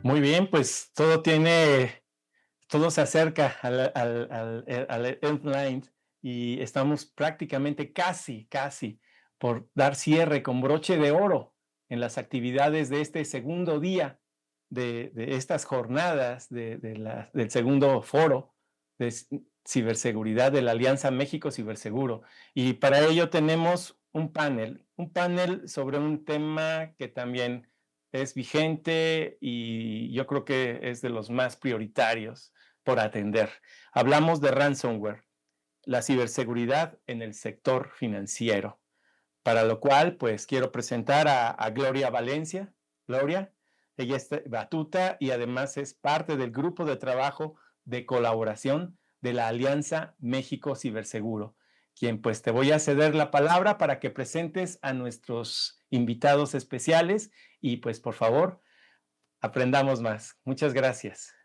Muy bien, pues todo se acerca al endline y estamos prácticamente casi por dar cierre con broche de oro en las actividades de este segundo día de estas jornadas del segundo foro de ciberseguridad de la Alianza México Ciberseguro. Y para ello tenemos un panel sobre un tema que también es vigente y yo creo que es de los más prioritarios por atender. Hablamos de ransomware, la ciberseguridad en el sector financiero, para lo cual pues quiero presentar a Gloria Valencia. Gloria, ella es batuta y además es parte del grupo de trabajo de colaboración de la Alianza México Ciberseguro, quien pues te voy a ceder la palabra para que presentes a nuestros invitados especiales y pues por favor aprendamos más. Muchas gracias.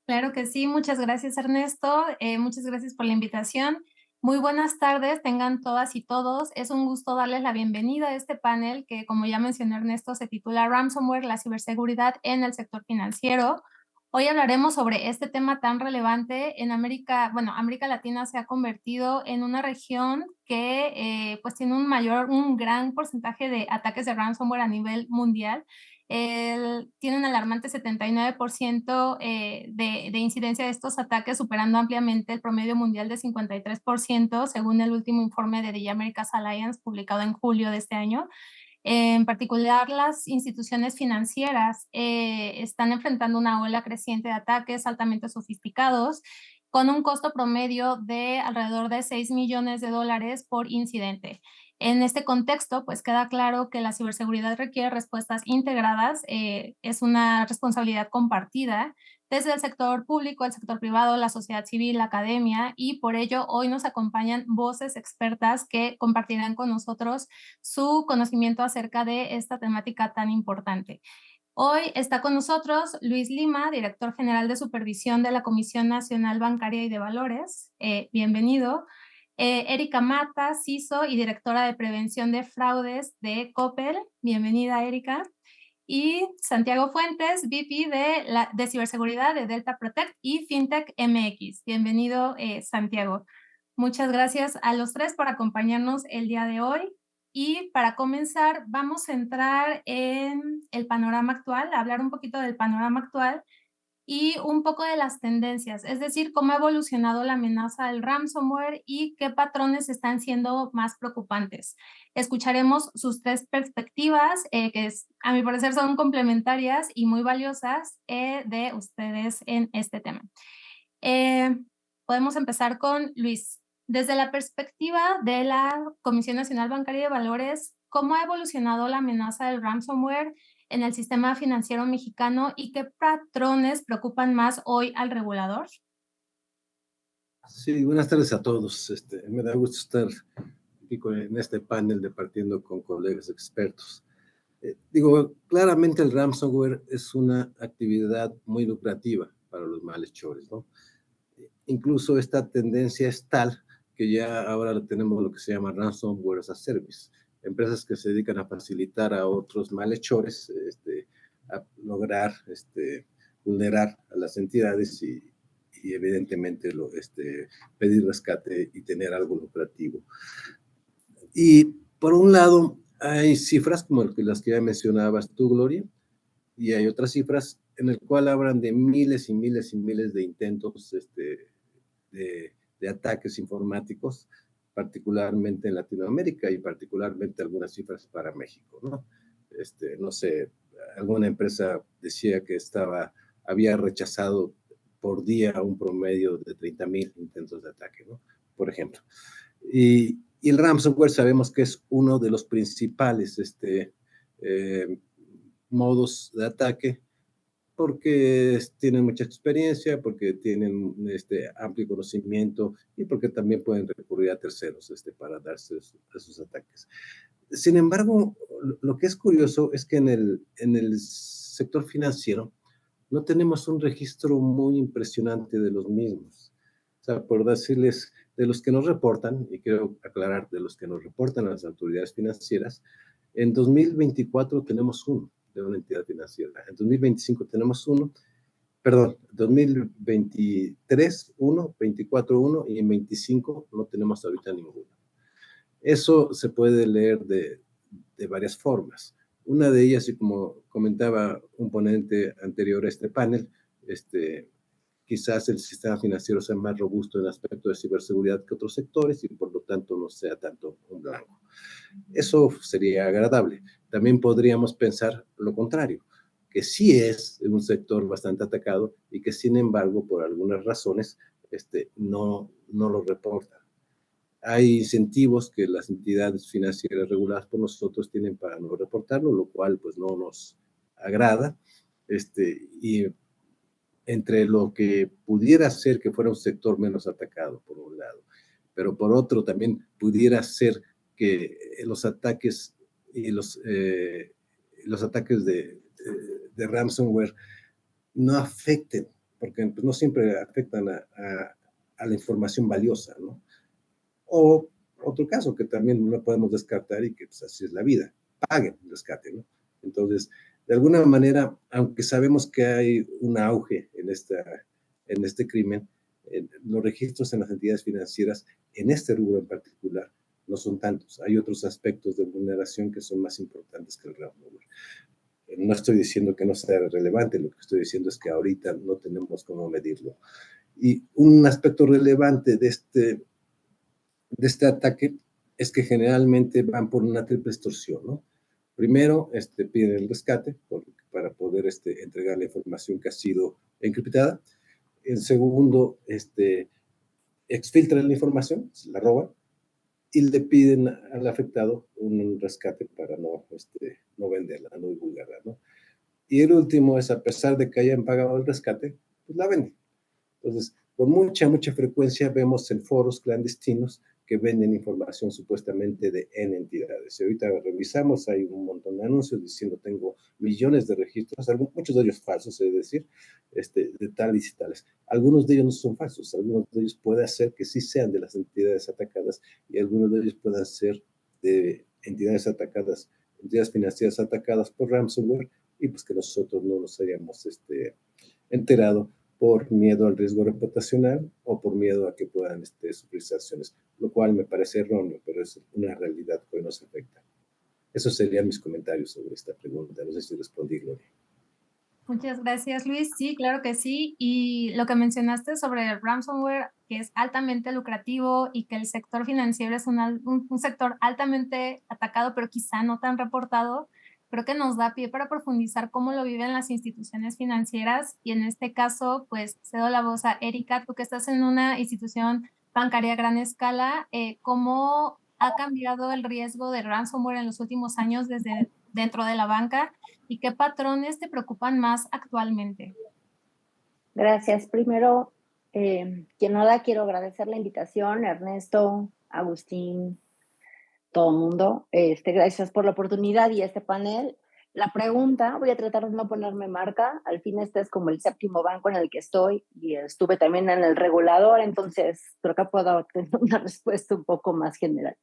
Claro que sí, muchas gracias Ernesto, muchas gracias por la invitación. Muy buenas tardes, tengan todas y todos. Es un gusto darles la bienvenida a este panel que, como ya mencionó Ernesto, se titula Ransomware, la ciberseguridad en el sector financiero. Hoy hablaremos sobre este tema tan relevante en América. Bueno, América Latina se ha convertido en una región que pues tiene un gran porcentaje de ataques de ransomware a nivel mundial. Tiene un alarmante 79% de incidencia de estos ataques, superando ampliamente el promedio mundial de 53%, según el último informe de The Americas Alliance publicado en julio de este año. En particular, las instituciones financieras están enfrentando una ola creciente de ataques altamente sofisticados, con un costo promedio de alrededor de $6 millones por incidente. En este contexto, pues queda claro que la ciberseguridad requiere respuestas integradas, es una responsabilidad compartida desde el sector público, el sector privado, la sociedad civil, la academia, y por ello hoy nos acompañan voces expertas que compartirán con nosotros su conocimiento acerca de esta temática tan importante. Hoy está con nosotros Luis Lima, director general de supervisión de la Comisión Nacional Bancaria y de Valores. Bienvenido. Erika Mata, CISO y directora de prevención de fraudes de Coppel. Bienvenida, Erika. Y Santiago Fuentes, VP de ciberseguridad de Delta Protect y FinTech MX. Bienvenido, Santiago. Muchas gracias a los tres por acompañarnos el día de hoy. Y para comenzar, vamos a entrar en el panorama actual, a hablar un poquito del panorama actual y un poco de las tendencias, es decir, cómo ha evolucionado la amenaza del ransomware y qué patrones están siendo más preocupantes. Escucharemos sus tres perspectivas, a mi parecer son complementarias y muy valiosas de ustedes en este tema. Eh, Podemos empezar con Luis. Desde la perspectiva de la Comisión Nacional Bancaria de Valores, ¿cómo ha evolucionado la amenaza del ransomware en el sistema financiero mexicano y qué patrones preocupan más hoy al regulador? Sí, buenas tardes a todos. Me da gusto estar aquí en este panel departiendo con colegas expertos. Claramente el ransomware es una actividad muy lucrativa para los malhechores, ¿no? Incluso esta tendencia es tal que ya ahora tenemos lo que se llama ransomware as a service, empresas que se dedican a facilitar a otros malhechores a lograr vulnerar a las entidades y evidentemente pedir rescate y tener algo lucrativo. Y por un lado, hay cifras como las que ya mencionabas tú, Gloria, y hay otras cifras en las cuales hablan de miles y miles y miles de intentos de ataques informáticos, particularmente en Latinoamérica y particularmente algunas cifras para México, ¿no? No sé, alguna empresa decía que había rechazado por día un promedio de 30,000 intentos de ataque, ¿no? Por ejemplo. Y el ransomware sabemos que es uno de los principales modos de ataque porque tienen mucha experiencia, porque tienen amplio conocimiento y porque también pueden recurrir a terceros para darse esos ataques. Sin embargo, lo que es curioso es que en el sector financiero no tenemos un registro muy impresionante de los mismos. O sea, por decirles, de los que nos reportan, y quiero aclarar, de los que nos reportan a las autoridades financieras, en 2024 tenemos uno de una entidad financiera. En 2025 tenemos uno, perdón, 2023 uno, 24 uno y en 25 no tenemos ahorita ninguno. Eso se puede leer de varias formas. Una de ellas, y como comentaba un ponente anterior a este panel, quizás el sistema financiero sea más robusto en el aspecto de ciberseguridad que otros sectores y por lo tanto no sea tanto un blanco. Eso sería agradable. También podríamos pensar lo contrario, que sí es un sector bastante atacado y que sin embargo por algunas razones no lo reportan. Hay incentivos que las entidades financieras reguladas por nosotros tienen para no reportarlo, lo cual pues no nos agrada. Y entre lo que pudiera ser que fuera un sector menos atacado, por un lado, pero por otro también pudiera ser que los ataques y los ataques de ransomware no afecten, porque pues, no siempre afectan a la información valiosa, ¿no? O otro caso que también no podemos descartar y que pues, así es la vida, paguen el rescate, ¿no? Entonces, de alguna manera, aunque sabemos que hay un auge en este crimen, los registros en las entidades financieras, en este rubro en particular, no son tantos. Hay otros aspectos de vulneración que son más importantes que el ransomware. No estoy diciendo que no sea relevante, lo que estoy diciendo es que ahorita no tenemos cómo medirlo. Y un aspecto relevante de este ataque es que generalmente van por una triple extorsión, ¿no? Primero, piden el rescate para poder entregar la información que ha sido encriptada. El segundo, exfiltran la información, la roban y le piden al afectado un rescate para no venderla, no divulgarla, ¿no? Y el último es, a pesar de que hayan pagado el rescate, pues la venden. Entonces, con mucha frecuencia vemos en foros clandestinos que venden información supuestamente de N entidades. Y ahorita revisamos, hay un montón de anuncios diciendo tengo millones de registros, muchos de ellos falsos, es decir, de tales y tales. Algunos de ellos no son falsos, algunos de ellos puede ser que sí sean de las entidades atacadas y algunos de ellos puedan ser de entidades atacadas, entidades financieras atacadas por ransomware y pues que nosotros no nos hayamos enterado por miedo al riesgo reputacional o por miedo a que puedan sufrir sanciones, lo cual me parece erróneo, pero es una realidad que hoy nos afecta. Esos serían mis comentarios sobre esta pregunta. No sé si respondí, Gloria. Muchas gracias, Luis. Sí, claro que sí. Y lo que mencionaste sobre el ransomware, que es altamente lucrativo y que el sector financiero es un sector altamente atacado, pero quizá no tan reportado, creo que nos da pie para profundizar cómo lo viven las instituciones financieras. Y en este caso, pues cedo la voz a Erika, tú que estás en una institución bancaria a gran escala, ¿cómo ha cambiado el riesgo de ransomware en los últimos años desde dentro de la banca? ¿Y qué patrones te preocupan más actualmente? Gracias. Primero, que nada, quiero agradecer la invitación, Ernesto, Agustín, todo el mundo. Gracias por la oportunidad y este panel. La pregunta, voy a tratar de no ponerme marca, al fin este es como el séptimo banco en el que estoy y estuve también en el regulador, entonces creo que puedo tener una respuesta un poco más general.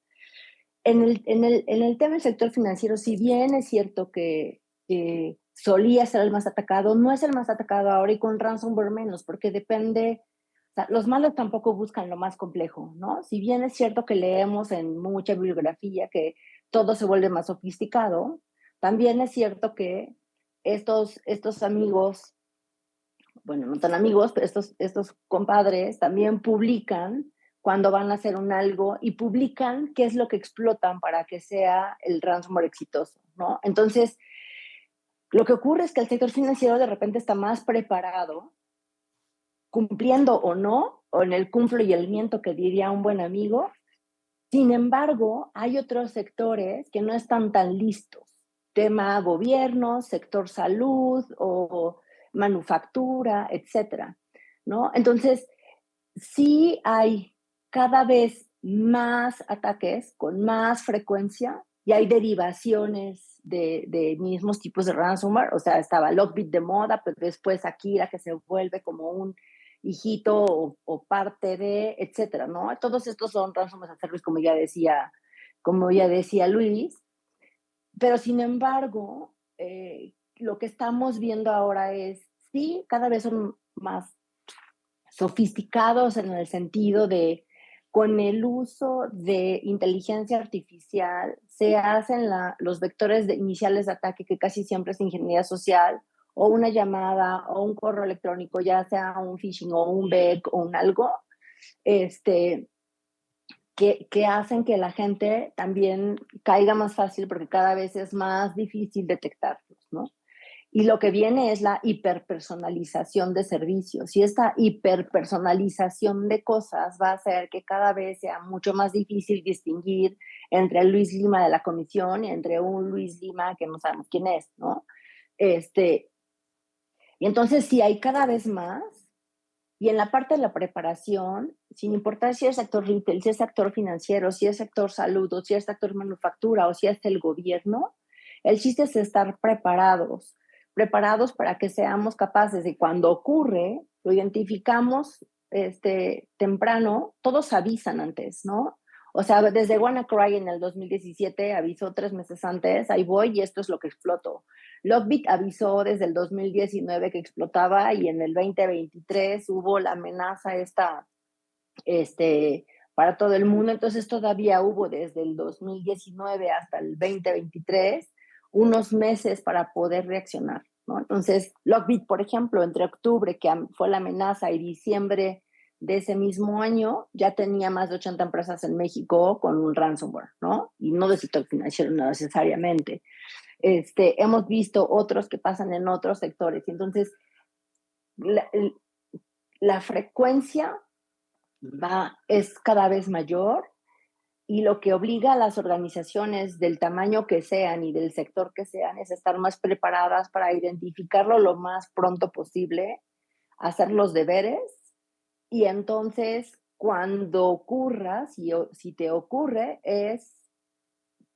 En el tema del sector financiero, si bien es cierto que solía ser el más atacado, no es el más atacado ahora y con ransomware menos, porque depende, o sea, los malos tampoco buscan lo más complejo, ¿no? Si bien es cierto que leemos en mucha bibliografía que todo se vuelve más sofisticado, también es cierto que estos amigos, bueno, no tan amigos, pero estos compadres también publican cuando van a hacer un algo y publican qué es lo que explotan para que sea el ransomware exitoso, ¿no? Entonces, lo que ocurre es que el sector financiero de repente está más preparado, cumpliendo o no, o en el cumplo y el miento que diría un buen amigo. Sin embargo, hay otros sectores que no están tan listos. Tema gobierno, sector salud o manufactura, etcétera, ¿no? Entonces, sí hay cada vez más ataques con más frecuencia y hay derivaciones de mismos tipos de ransomware. O sea, estaba Lockbit de moda, pero después Akira, que se vuelve como un hijito o parte de, etcétera, ¿no? Todos estos son ransomware as a service, como ya decía Luis. Pero sin embargo, lo que estamos viendo ahora es, sí, cada vez son más sofisticados en el sentido de, con el uso de inteligencia artificial, se hacen los vectores iniciales de ataque, que casi siempre es ingeniería social, o una llamada, o un correo electrónico, ya sea un phishing, o un bug, o un algo, que hacen que la gente también caiga más fácil, porque cada vez es más difícil detectarlos, ¿no? Y lo que viene es la hiperpersonalización de servicios. Y esta hiperpersonalización de cosas va a hacer que cada vez sea mucho más difícil distinguir entre el Luis Lima de la comisión y entre un Luis Lima que no sabemos quién es, ¿no? Y entonces, si hay cada vez más, y en la parte de la preparación, sin importar si es sector retail, si es sector financiero, si es sector salud, o si es sector manufactura, o si es el gobierno, el chiste es estar preparados para que seamos capaces de, cuando ocurre, lo identificamos temprano, todos avisan antes, ¿no? O sea, desde WannaCry en el 2017 avisó 3 meses antes, ahí voy y esto es lo que exploto. Lockbit avisó desde el 2019 que explotaba, y en el 2023 hubo la amenaza esta para todo el mundo. Entonces todavía hubo desde el 2019 hasta el 2023 unos meses para poder reaccionar, ¿no? Entonces, Lockbit, por ejemplo, entre octubre, que fue la amenaza, y diciembre de ese mismo año, ya tenía más de 80 empresas en México con un ransomware, ¿no? Y no del sector financiero no necesariamente. Hemos visto otros que pasan en otros sectores. Entonces, la frecuencia es cada vez mayor, y lo que obliga a las organizaciones del tamaño que sean y del sector que sean es estar más preparadas para identificarlo lo más pronto posible, hacer los deberes, y entonces cuando ocurra, si te ocurre, es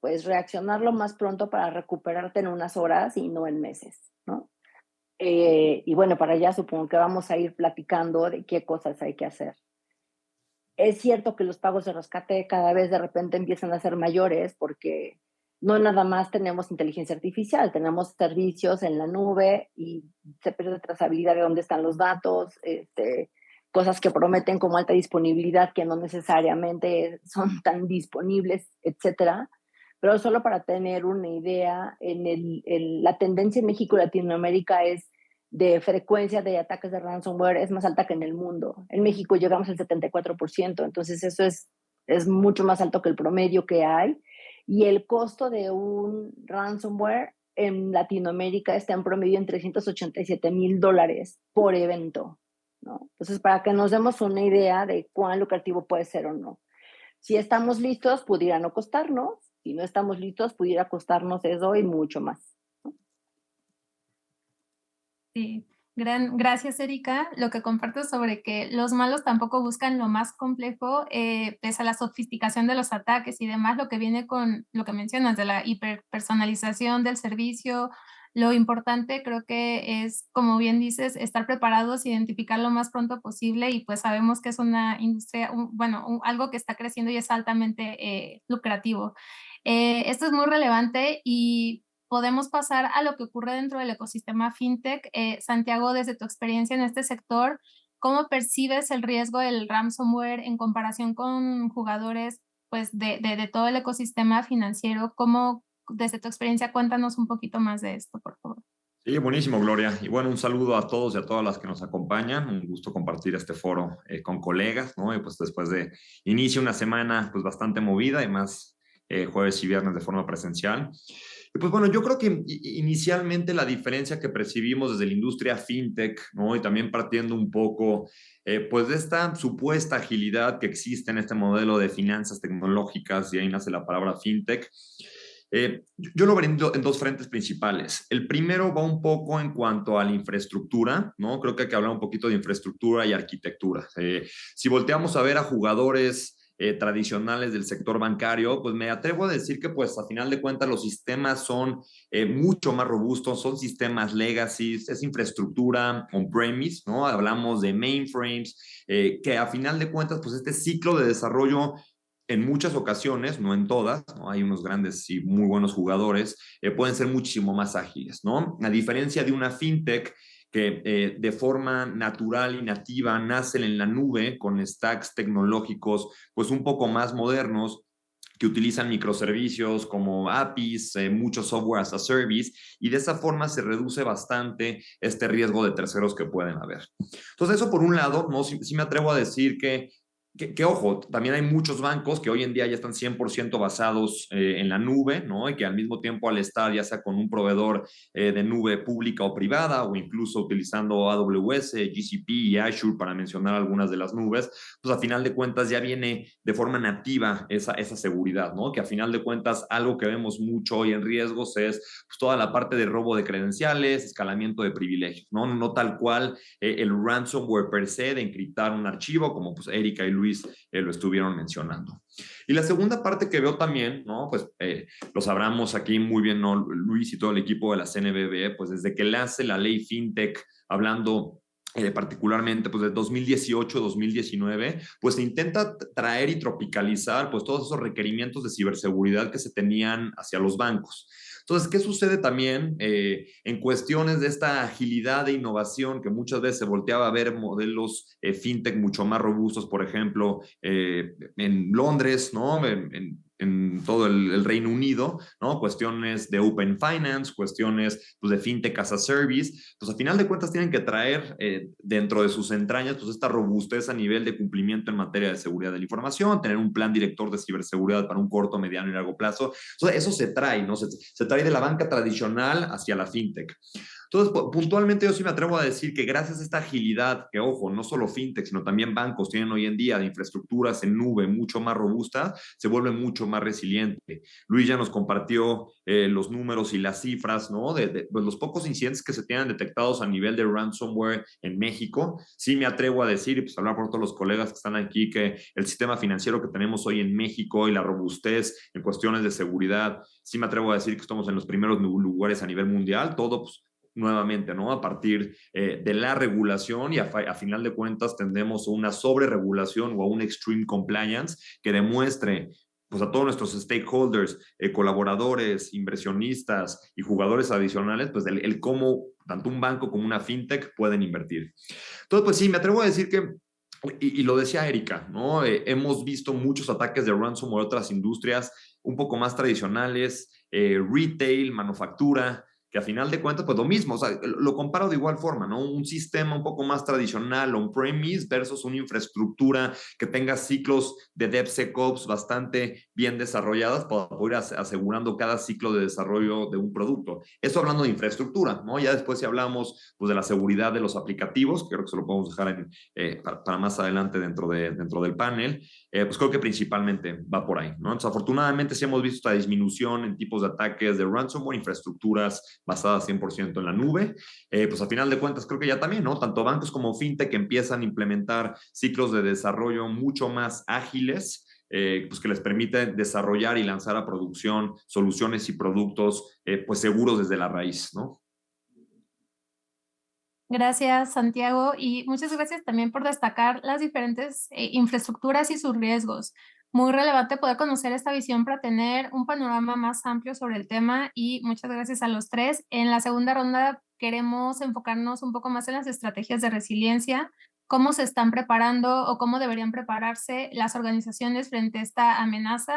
pues reaccionar lo más pronto para recuperarte en unas horas y no en meses, ¿no? Y bueno, para allá supongo que vamos a ir platicando de qué cosas hay que hacer. Es cierto que los pagos de rescate cada vez de repente empiezan a ser mayores, porque no nada más tenemos inteligencia artificial, tenemos servicios en la nube y se pierde trazabilidad de dónde están los datos, cosas que prometen como alta disponibilidad que no necesariamente son tan disponibles, etcétera. Pero solo para tener una idea, la tendencia en México y Latinoamérica es de frecuencia de ataques de ransomware es más alta que en el mundo. En México llegamos al 74%, entonces eso es mucho más alto que el promedio que hay. Y el costo de un ransomware en Latinoamérica está en promedio en $387,000 por evento, ¿no? Entonces, para que nos demos una idea de cuán lucrativo puede ser o no. Si estamos listos, pudiera no costarnos. Si no estamos listos, pudiera costarnos eso y mucho más. Sí, gracias, Erika. Lo que compartes sobre que los malos tampoco buscan lo más complejo, pese a la sofisticación de los ataques y demás, lo que viene con lo que mencionas de la hiperpersonalización del servicio. Lo importante creo que es, como bien dices, estar preparados, identificar lo más pronto posible, y pues sabemos que es una industria, algo que está creciendo y es altamente lucrativo. Esto es muy relevante y podemos pasar a lo que ocurre dentro del ecosistema fintech. Santiago, desde tu experiencia en este sector, ¿cómo percibes el riesgo del ransomware en comparación con jugadores pues, de todo el ecosistema financiero? ¿Cómo, desde tu experiencia, cuéntanos un poquito más de esto, por favor? Sí, buenísimo, Gloria. Y bueno, un saludo a todos y a todas las que nos acompañan. Un gusto compartir este foro con colegas, ¿no? Y pues después de inicio una semana pues bastante movida, y más jueves y viernes de forma presencial. Y pues bueno, yo creo que inicialmente la diferencia que percibimos desde la industria fintech, ¿no? Y también partiendo un poco pues de esta supuesta agilidad que existe en este modelo de finanzas tecnológicas, y ahí nace la palabra fintech. Yo lo veré en dos frentes principales. El primero va un poco en cuanto a la infraestructura, ¿no? Creo que hay que hablar un poquito de infraestructura y arquitectura. Si volteamos a ver a jugadores tradicionales del sector bancario, pues me atrevo a decir que pues a final de cuentas los sistemas son mucho más robustos, son sistemas legacy, es infraestructura on-premise, ¿no? Hablamos de mainframes, que a final de cuentas pues este ciclo de desarrollo en muchas ocasiones, no en todas, ¿no? Hay unos grandes y muy buenos jugadores, pueden ser muchísimo más ágiles, ¿no? A diferencia de una fintech que de forma natural y nativa nacen en la nube con stacks tecnológicos pues un poco más modernos, que utilizan microservicios como APIs, mucho software as a service, y de esa forma se reduce bastante este riesgo de terceros que pueden haber. Entonces, eso por un lado, ¿no? Sí me atrevo a decir que, ojo, también hay muchos bancos que hoy en día ya están 100% basados en la nube, ¿no? Y que al mismo tiempo al estar ya sea con un proveedor de nube pública o privada, o incluso utilizando AWS, GCP y Azure para mencionar algunas de las nubes, pues a final de cuentas ya viene de forma nativa esa seguridad, ¿no? Que a final de cuentas algo que vemos mucho hoy en riesgos es pues, toda la parte de robo de credenciales, escalamiento de privilegios, ¿no? No tal cual el ransomware per se de encriptar un archivo, como pues Erika y Luis lo estuvieron mencionando. Y la segunda parte que veo también, ¿no? Pues lo sabremos aquí muy bien, ¿no? Luis y todo el equipo de la CNBB, pues desde que nace la ley FinTech, hablando particularmente pues de 2018-2019, pues se intenta traer y tropicalizar pues todos esos requerimientos de ciberseguridad que se tenían hacia los bancos. Entonces, ¿qué sucede también en cuestiones de esta agilidad de innovación que muchas veces se volteaba a ver modelos fintech mucho más robustos, por ejemplo, en Londres, ¿no? En todo el Reino Unido, ¿no? Cuestiones de Open Finance, cuestiones pues, de FinTech as a Service, pues a final de cuentas tienen que traer dentro de sus entrañas pues esta robustez a nivel de cumplimiento en materia de seguridad de la información, tener un plan director de ciberseguridad para un corto, mediano y largo plazo. Entonces, eso se trae, ¿no? Se trae de la banca tradicional hacia la FinTech. Entonces, puntualmente yo sí me atrevo a decir que gracias a esta agilidad, que ojo, no solo fintech, sino también bancos tienen hoy en día de infraestructuras en nube mucho más robustas, se vuelve mucho más resiliente. Luis ya nos compartió los números y las cifras, ¿no? Pues los pocos incidentes que se tienen detectados a nivel de ransomware en México. Sí me atrevo a decir, y pues hablar por todos los colegas que están aquí, que el sistema financiero que tenemos hoy en México y la robustez en cuestiones de seguridad, sí me atrevo a decir que estamos en los primeros lugares a nivel mundial, todo pues nuevamente, ¿no? A partir de la regulación y a final de cuentas tendemos a una sobreregulación o a un extreme compliance que demuestre pues a todos nuestros stakeholders, colaboradores, inversionistas y jugadores adicionales, pues el cómo tanto un banco como una fintech pueden invertir. Entonces, pues sí, me atrevo a decir que y lo decía Erika, ¿no? Hemos visto muchos ataques de ransomware en otras industrias un poco más tradicionales, retail, manufactura, que a final de cuentas, pues lo mismo, o sea, lo comparo de igual forma, ¿no? Un sistema un poco más tradicional on-premise versus una infraestructura que tenga ciclos de DevSecOps bastante bien desarrolladas para poder asegurando cada ciclo de desarrollo de un producto. Eso hablando de infraestructura, ¿no? Ya después si hablamos pues, de la seguridad de los aplicativos, creo que se lo podemos dejar para más adelante dentro del panel, pues creo que principalmente va por ahí, ¿no? Entonces, afortunadamente sí hemos visto esta disminución en tipos de ataques de ransomware, infraestructuras basada 100% en la nube, pues a final de cuentas creo que ya también, ¿no? Tanto bancos como fintech empiezan a implementar ciclos de desarrollo mucho más ágiles, pues que les permite desarrollar y lanzar a producción soluciones y productos pues seguros desde la raíz, ¿no? Gracias, Santiago, y muchas gracias también por destacar las diferentes infraestructuras y sus riesgos. Muy relevante poder conocer esta visión para tener un panorama más amplio sobre el tema y muchas gracias a los tres. En la segunda ronda queremos enfocarnos un poco más en las estrategias de resiliencia, cómo se están preparando o cómo deberían prepararse las organizaciones frente a esta amenaza.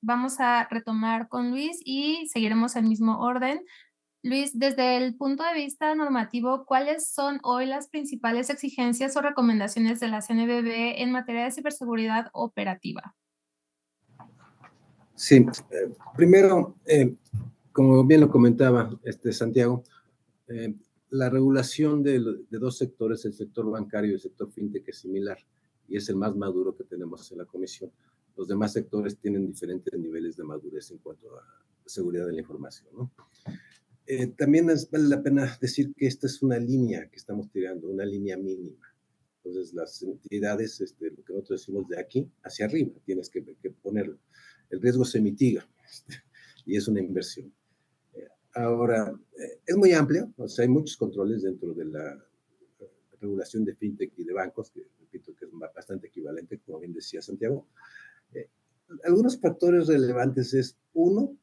Vamos a retomar con Luis y seguiremos el mismo orden. Luis, desde el punto de vista normativo, ¿cuáles son hoy las principales exigencias o recomendaciones de la CNBV en materia de ciberseguridad operativa? Sí, primero, como bien lo comentaba Santiago, la regulación de dos sectores, el sector bancario y el sector fintech, es similar y es el más maduro que tenemos en la comisión. Los demás sectores tienen diferentes niveles de madurez en cuanto a seguridad de la información, ¿no? También vale la pena decir que esta es una línea que estamos tirando, una línea mínima. Entonces, las entidades, lo que nosotros decimos de aquí hacia arriba, tienes que ponerlo. El riesgo se mitiga y es una inversión. Ahora, es muy amplio, o sea, hay muchos controles dentro de la regulación de fintech y de bancos, que repito que es bastante equivalente, como bien decía Santiago. Eh, Algunos factores relevantes es, uno,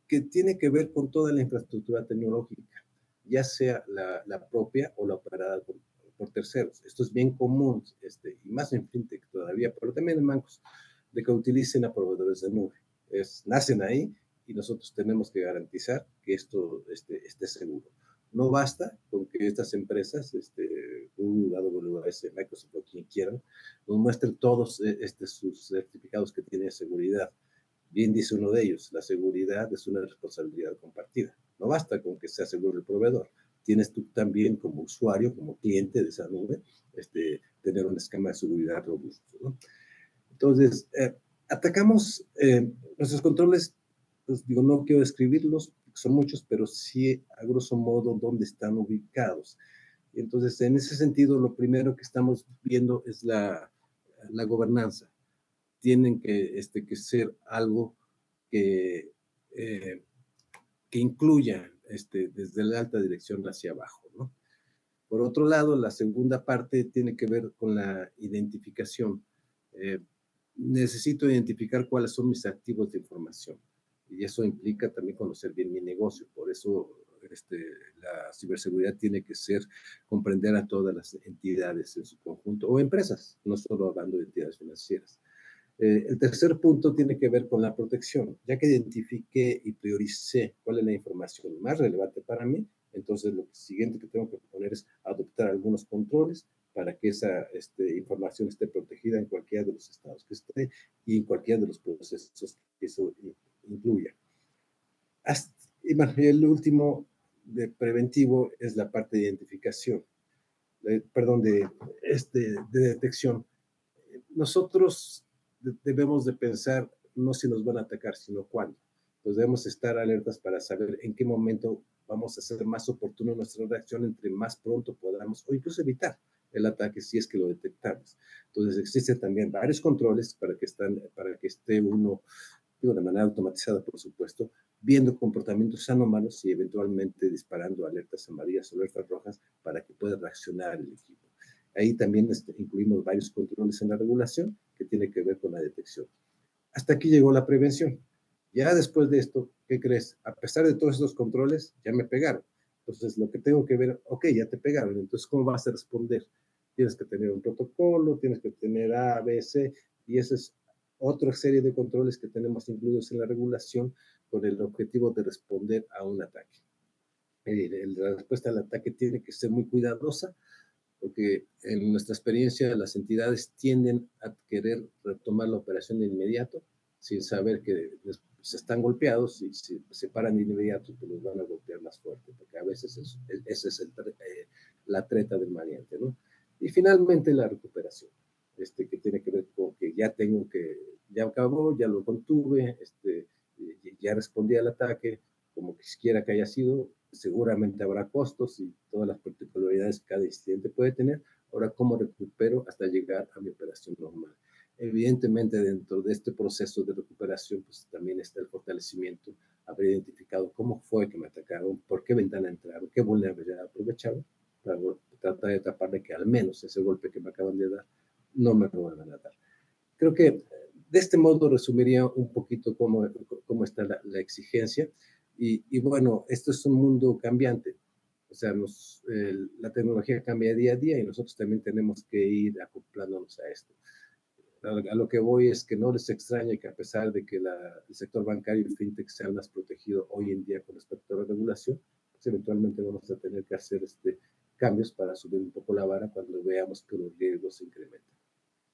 que tiene que ver con toda la infraestructura tecnológica, ya sea la propia o la operada por terceros. Esto es bien común, y más en fintech todavía, pero también en bancos, de que utilicen a proveedores de nube. Nacen ahí y nosotros tenemos que garantizar que esto esté seguro. No basta con que estas empresas, Google, AWS, Microsoft o quien quieran, nos muestren todos sus certificados que tienen seguridad. Bien dice uno de ellos, la seguridad es una responsabilidad compartida. No basta con que sea seguro el proveedor. Tienes tú también como usuario, como cliente de esa nube, tener un esquema de seguridad robusto, ¿no? Entonces, atacamos nuestros controles, pues digo, no quiero describirlos, son muchos, pero sí a grosso modo dónde están ubicados. Entonces, en ese sentido, lo primero que estamos viendo es la gobernanza. Tienen que ser algo que, eh, que incluya desde la alta dirección hacia abajo, ¿no? Por otro lado, la segunda parte tiene que ver con la identificación. Eh, Necesito identificar cuáles son mis activos de información y eso implica también conocer bien mi negocio. Por eso la ciberseguridad tiene que comprender a todas las entidades en su conjunto o empresas, no solo hablando de entidades financieras. El tercer punto tiene que ver con la protección. Ya que identifiqué y prioricé cuál es la información más relevante para mí, entonces lo siguiente que tengo que poner es adoptar algunos controles para que esa información esté protegida en cualquiera de los estados que esté y en cualquiera de los procesos que eso incluya. Y bueno, el último de preventivo es la parte de identificación, de detección. Nosotros debemos de pensar no si nos van a atacar, sino cuándo. Entonces debemos estar alertas para saber en qué momento vamos a hacer más oportuno nuestra reacción, entre más pronto podamos, o incluso evitar el ataque si es que lo detectamos. Entonces existen también varios controles para que esté uno, digo, de manera automatizada, por supuesto, viendo comportamientos anómalos y eventualmente disparando alertas amarillas o alertas rojas para que pueda reaccionar el equipo. Ahí también incluimos varios controles en la regulación que tiene que ver con la detección. Hasta aquí llegó la prevención. Ya después de esto, ¿qué crees? A pesar de todos estos controles, ya me pegaron. Entonces, lo que tengo que ver, ok, ya te pegaron, entonces, ¿cómo vas a responder? Tienes que tener un protocolo, tienes que tener A, B, C, y esa es otra serie de controles que tenemos incluidos en la regulación con el objetivo de responder a un ataque. La respuesta al ataque tiene que ser muy cuidadosa, porque en nuestra experiencia las entidades tienden a querer retomar la operación de inmediato, sin saber que se están golpeados y si se paran de inmediato, pues los van a golpear más fuerte, porque a veces esa es la treta del maleante, ¿no? Y finalmente la recuperación, que tiene que ver con que ya acabó, ya lo contuve, ya respondí al ataque, como quiera que haya sido, seguramente habrá costos y todas las particularidades que cada incidente puede tener. Ahora, ¿cómo recupero hasta llegar a mi operación normal? Evidentemente, dentro de este proceso de recuperación, pues también está el fortalecimiento, haber identificado cómo fue que me atacaron, por qué ventana entraron, qué vulnerabilidad aprovecharon, para tratar de tapar de que al menos ese golpe que me acaban de dar no me lo vuelvan a dar. Creo que de este modo resumiría un poquito cómo está la exigencia. Y bueno, esto es un mundo cambiante. O sea, la tecnología cambia día a día y nosotros también tenemos que ir acoplándonos a esto. A lo que voy es que no les extrañe que a pesar de que el sector bancario y fintech sea más protegido hoy en día con respecto a la regulación, pues eventualmente vamos a tener que hacer cambios para subir un poco la vara cuando veamos que los riesgos se incrementan.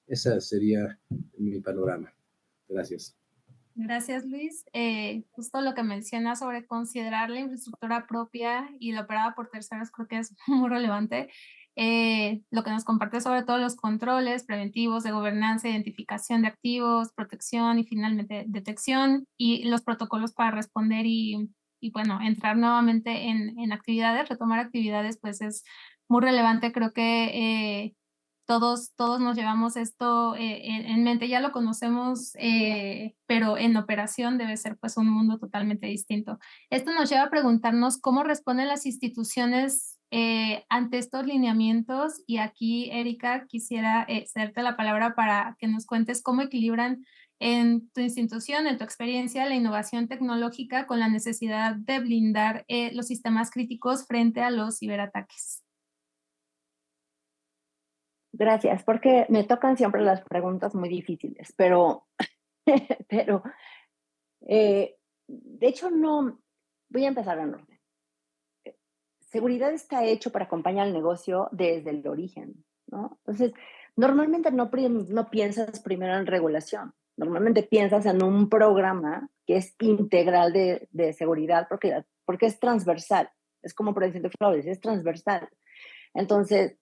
Ese sería mi panorama. Gracias. Gracias, Luis. Justo lo que mencionas sobre considerar la infraestructura propia y la operada por terceros creo que es muy relevante. Lo que nos comparte sobre todo los controles preventivos de gobernanza, identificación de activos, protección y finalmente detección y los protocolos para responder y bueno, entrar nuevamente en actividades, retomar actividades, pues es muy relevante. Creo que todos nos llevamos esto en mente, ya lo conocemos, pero en operación debe ser pues un mundo totalmente distinto. Esto nos lleva a preguntarnos cómo responden las instituciones ante estos lineamientos. Y aquí, Erika, quisiera cederte la palabra para que nos cuentes cómo equilibran en tu institución, en tu experiencia, la innovación tecnológica con la necesidad de blindar los sistemas críticos frente a los ciberataques. Gracias, porque me tocan siempre las preguntas muy difíciles, pero, pero de hecho no, voy a empezar en orden. Seguridad está hecho para acompañar al negocio desde el origen, ¿no? Entonces, normalmente no piensas primero en regulación, normalmente piensas en un programa que es integral de seguridad porque es transversal, es como prevención de fraudes, es transversal. Entonces,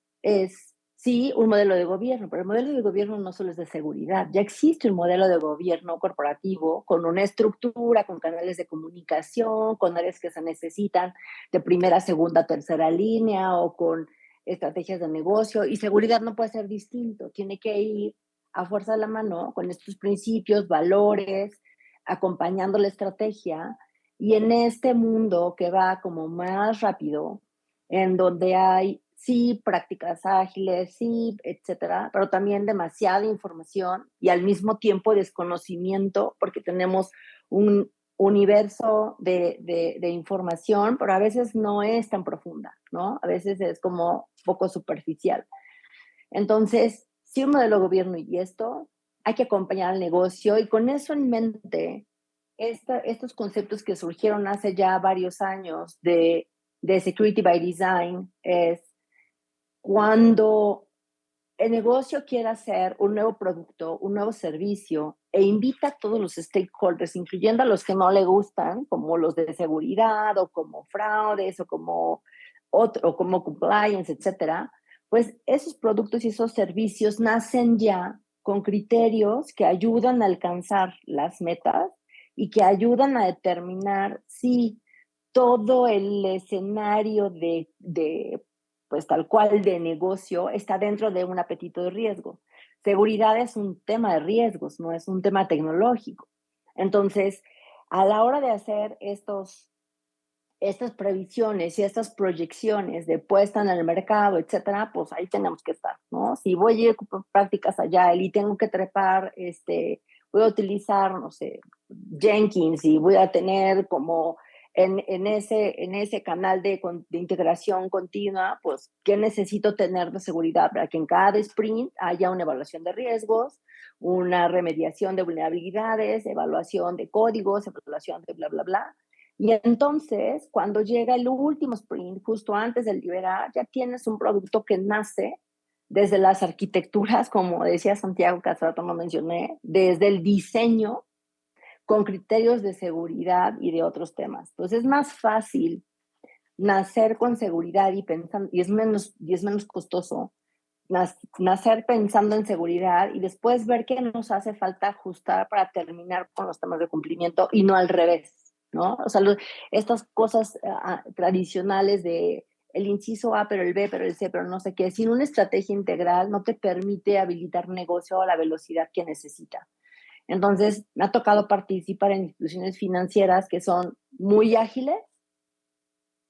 sí, un modelo de gobierno, pero el modelo de gobierno no solo es de seguridad, ya existe un modelo de gobierno corporativo con una estructura, con canales de comunicación, con áreas que se necesitan de primera, segunda, tercera línea o con estrategias de negocio, y seguridad no puede ser distinto, tiene que ir a fuerza de la mano con estos principios, valores, acompañando la estrategia, y en este mundo que va como más rápido, en donde hay, sí, prácticas ágiles, sí, etcétera, pero también demasiada información y al mismo tiempo desconocimiento, porque tenemos un universo de información, pero a veces no es tan profunda, ¿no? A veces es como poco superficial. Entonces, sí, un modelo de gobierno y esto, hay que acompañar al negocio, y con eso en mente, estos conceptos que surgieron hace ya varios años de Security by Design es cuando el negocio quiere hacer un nuevo producto, un nuevo servicio, e invita a todos los stakeholders, incluyendo a los que no le gustan, como los de seguridad o como fraudes o como compliance, etcétera, pues esos productos y esos servicios nacen ya con criterios que ayudan a alcanzar las metas y que ayudan a determinar si todo el escenario pues tal cual de negocio está dentro de un apetito de riesgo. Seguridad es un tema de riesgos, no es un tema tecnológico. Entonces, a la hora de hacer estas previsiones y estas proyecciones de puesta en el mercado, etcétera, pues ahí tenemos que estar, ¿no? Si voy a ir con prácticas allá y tengo que trepar, voy a utilizar, no sé, Jenkins, y voy a tener como en ese canal de integración continua, pues, ¿qué necesito tener de seguridad para que en cada sprint haya una evaluación de riesgos, una remediación de vulnerabilidades, evaluación de códigos, evaluación de bla, bla, bla? Y entonces, cuando llega el último sprint, justo antes de liberar, ya tienes un producto que nace desde las arquitecturas, como decía Santiago, que hace rato no mencioné, desde el diseño, con criterios de seguridad y de otros temas. Entonces, es más fácil nacer con seguridad y pensando, y es menos costoso, nacer pensando en seguridad y después ver qué nos hace falta ajustar para terminar con los temas de cumplimiento, y no al revés, ¿no? O sea, estas cosas tradicionales de el inciso A, pero el B, pero el C, pero no sé qué, sin una estrategia integral no te permite habilitar negocio a la velocidad que necesita. Entonces, me ha tocado participar en instituciones financieras que son muy ágiles,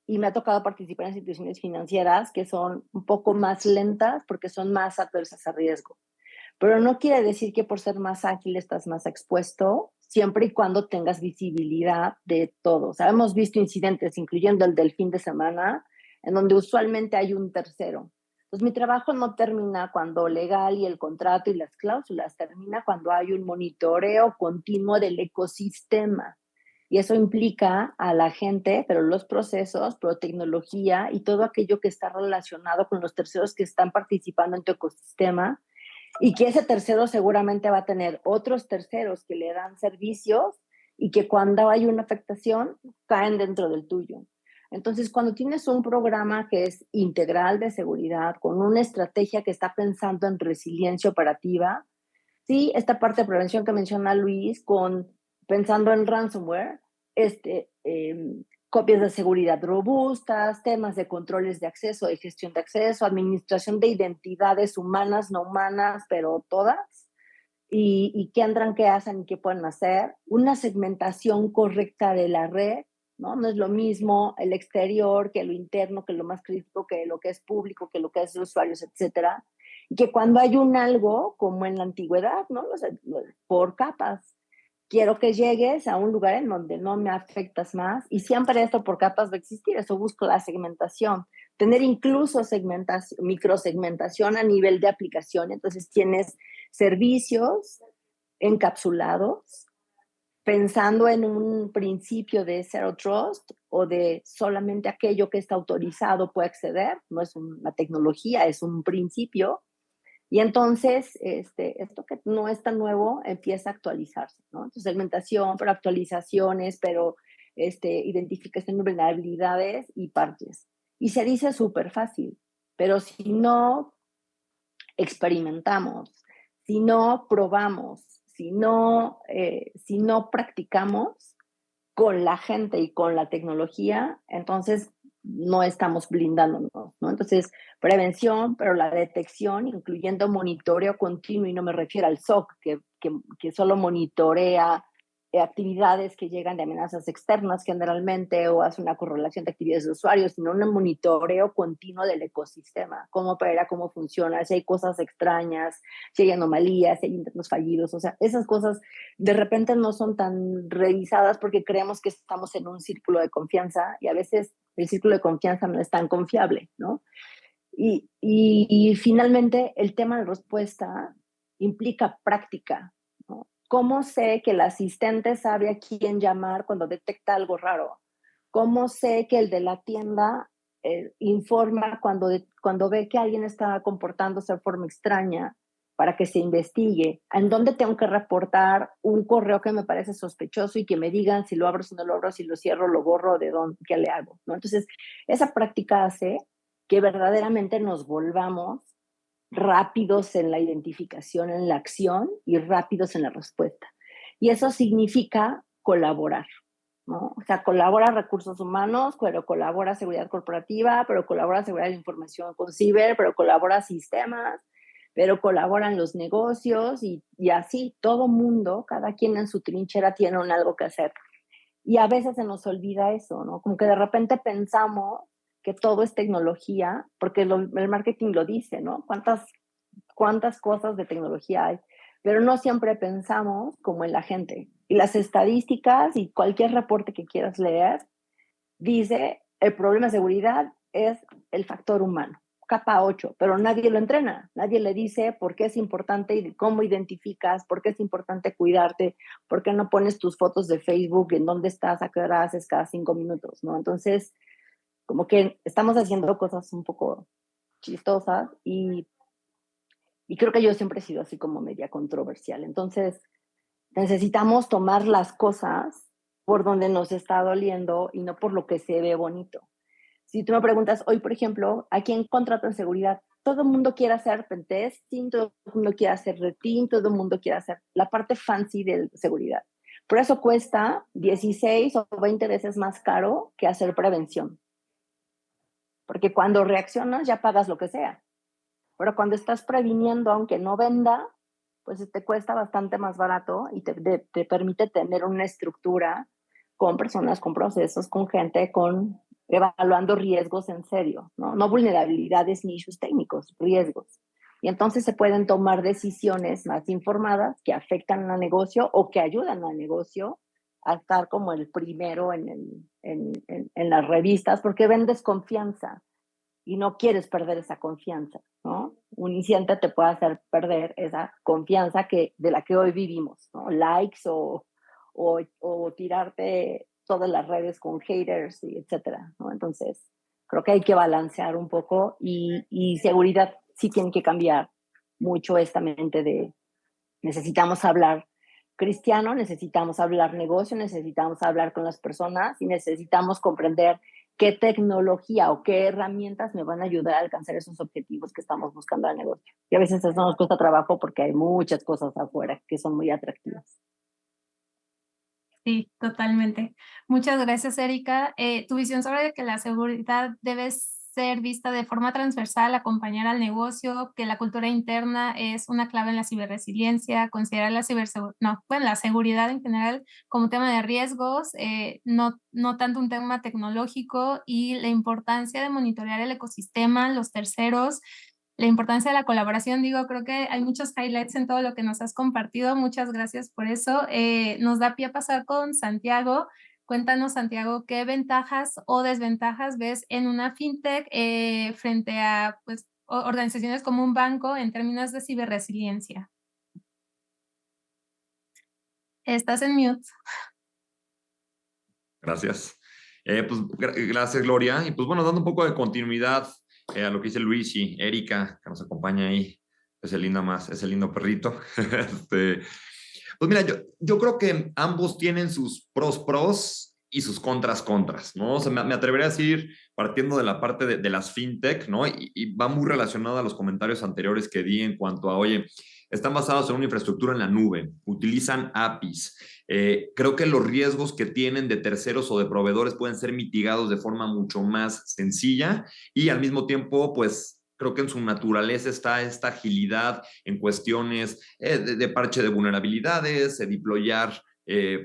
y me ha tocado participar en instituciones financieras que son un poco más lentas porque son más adversas a riesgo. Pero no quiere decir que por ser más ágil estás más expuesto, siempre y cuando tengas visibilidad de todo. O sea, hemos visto incidentes, incluyendo el del fin de semana, en donde usualmente hay un tercero. Entonces, mi trabajo no termina cuando legal y el contrato y las cláusulas, termina cuando hay un monitoreo continuo del ecosistema. Y eso implica a la gente, pero los procesos, pero tecnología y todo aquello que está relacionado con los terceros que están participando en tu ecosistema, y que ese tercero seguramente va a tener otros terceros que le dan servicios y que cuando hay una afectación caen dentro del tuyo. Entonces, cuando tienes un programa que es integral de seguridad, con una estrategia que está pensando en resiliencia operativa, sí, esta parte de prevención que menciona Luis, pensando en ransomware, copias de seguridad robustas, temas de controles de acceso, de gestión de acceso, administración de identidades humanas, no humanas, pero todas, y qué entran, qué hacen y qué pueden hacer, una segmentación correcta de la red, ¿no? No es lo mismo el exterior que lo interno, que lo más crítico, que lo que es público, que lo que es de usuarios, etcétera. Y que cuando hay un algo, como en la antigüedad, ¿no? O sea, por capas. Quiero que llegues a un lugar en donde no me afectas más, y siempre esto por capas va a existir. Eso busco la segmentación, tener incluso segmentación, microsegmentación a nivel de aplicación. Entonces tienes servicios encapsulados, pensando en un principio de Zero Trust o de solamente aquello que está autorizado puede acceder. No es una tecnología, es un principio. Y entonces, esto que no es tan nuevo empieza a actualizarse, ¿no? Entonces, segmentación, pero actualizaciones, pero identificación de vulnerabilidades y parches. Y se dice súper fácil, pero si no experimentamos, si no probamos, si no practicamos con la gente y con la tecnología, entonces no estamos blindándonos, ¿no? Entonces, prevención, pero la detección, incluyendo monitoreo continuo, y no me refiero al SOC, que solo monitorea actividades que llegan de amenazas externas generalmente, o hace una correlación de actividades de usuarios, sino un monitoreo continuo del ecosistema, cómo opera, cómo funciona, si hay cosas extrañas, si hay anomalías, si hay intentos fallidos. O sea, esas cosas de repente no son tan revisadas porque creemos que estamos en un círculo de confianza, y a veces el círculo de confianza no es tan confiable, ¿no? Y finalmente, el tema de respuesta implica práctica, ¿no? ¿Cómo sé que el asistente sabe a quién llamar cuando detecta algo raro? ¿Cómo sé que el de la tienda informa cuando ve que alguien está comportándose de forma extraña, para que se investigue? ¿En dónde tengo que reportar un correo que me parece sospechoso y que me digan si lo abro, si no lo abro, si lo cierro, lo borro, de dónde, qué le hago, ¿no? Entonces, esa práctica hace que verdaderamente nos volvamos rápidos en la identificación, en la acción, y rápidos en la respuesta. Y eso significa colaborar, ¿no? O sea, colabora recursos humanos, pero colabora seguridad corporativa, pero colabora seguridad de la información con ciber, pero colabora sistemas, pero colaboran los negocios, y así todo mundo, cada quien en su trinchera tiene algo que hacer. Y a veces se nos olvida eso, ¿no? Como que de repente pensamos que todo es tecnología, porque el marketing lo dice, ¿no? ¿Cuántas cosas de tecnología hay? Pero no siempre pensamos como en la gente. Y las estadísticas y cualquier reporte que quieras leer dice, el problema de seguridad es el factor humano, capa 8, pero nadie lo entrena, nadie le dice por qué es importante y cómo identificas, por qué es importante cuidarte, por qué no pones tus fotos de Facebook, en dónde estás, a qué hora haces cada 5 minutos, ¿no? Entonces, como que estamos haciendo cosas un poco chistosas, y creo que yo siempre he sido así como media controversial. Entonces, necesitamos tomar las cosas por donde nos está doliendo y no por lo que se ve bonito. Si tú me preguntas hoy, por ejemplo, ¿a quién contrato en seguridad? Todo el mundo quiere hacer pentesting, todo el mundo quiere hacer red team, todo el mundo quiere hacer la parte fancy de seguridad. Por eso cuesta 16 o 20 veces más caro que hacer prevención. Porque cuando reaccionas ya pagas lo que sea. Pero cuando estás previniendo, aunque no venda, pues te cuesta bastante más barato y te permite tener una estructura con personas, con procesos, con gente, evaluando riesgos en serio, ¿no? No vulnerabilidades ni issues técnicos, riesgos. Y entonces se pueden tomar decisiones más informadas que afectan al negocio o que ayudan al negocio a estar como el primero en las revistas, porque vendes confianza y no quieres perder esa confianza, ¿no? Un incidente te puede hacer perder esa confianza de la que hoy vivimos, ¿no? Likes o tirarte todas las redes con haters, y etcétera, ¿no? Entonces, creo que hay que balancear un poco, y seguridad sí tiene que cambiar mucho esta mente de necesitamos hablar cristiano, necesitamos hablar negocio, necesitamos hablar con las personas y necesitamos comprender qué tecnología o qué herramientas me van a ayudar a alcanzar esos objetivos que estamos buscando al negocio. Y a veces eso nos cuesta trabajo porque hay muchas cosas afuera que son muy atractivas. Sí, totalmente. Muchas gracias, Erika. Tu visión sobre que la seguridad debe ser vista de forma transversal, acompañar al negocio, que la cultura interna es una clave en la ciberresiliencia, considerar la la seguridad en general como tema de riesgos, no tanto un tema tecnológico, y la importancia de monitorear el ecosistema, los terceros, la importancia de la colaboración. Digo, creo que hay muchos highlights en todo lo que nos has compartido. Muchas gracias por eso. Nos da pie a pasar con Santiago. Cuéntanos, Santiago, ¿qué ventajas o desventajas ves en una fintech frente a pues, organizaciones como un banco en términos de ciberresiliencia? Estás en mute. Gracias. Gracias, Gloria. Y pues bueno, dando un poco de continuidad a lo que dice Luis y Erika, que nos acompaña ahí, ese lindo perrito. Pues mira, yo creo que ambos tienen sus pros y sus contras, ¿no? O sea, me atrevería a decir, partiendo de la parte de las fintech, ¿no? Y va muy relacionado a los comentarios anteriores que di en cuanto a, oye, están basados en una infraestructura en la nube, utilizan APIs. Creo que los riesgos que tienen de terceros o de proveedores pueden ser mitigados de forma mucho más sencilla y al mismo tiempo, pues, creo que en su naturaleza está esta agilidad en cuestiones de parche de vulnerabilidades, de deployar,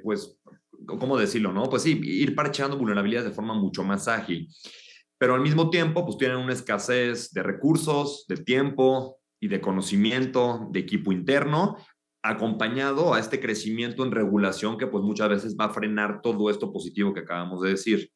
pues, ¿cómo decirlo, no? Pues sí, ir parcheando vulnerabilidades de forma mucho más ágil. Pero al mismo tiempo, pues tienen una escasez de recursos, de tiempo y de conocimiento, de equipo interno, acompañado a este crecimiento en regulación que pues muchas veces va a frenar todo esto positivo que acabamos de decir.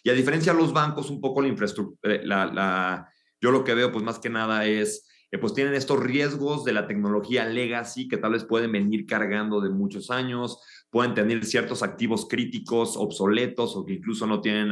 Y a diferencia de los bancos, un poco la infraestructura, yo lo que veo pues más que nada es, pues tienen estos riesgos de la tecnología legacy que tal vez pueden venir cargando de muchos años, pueden tener ciertos activos críticos obsoletos o que incluso no tienen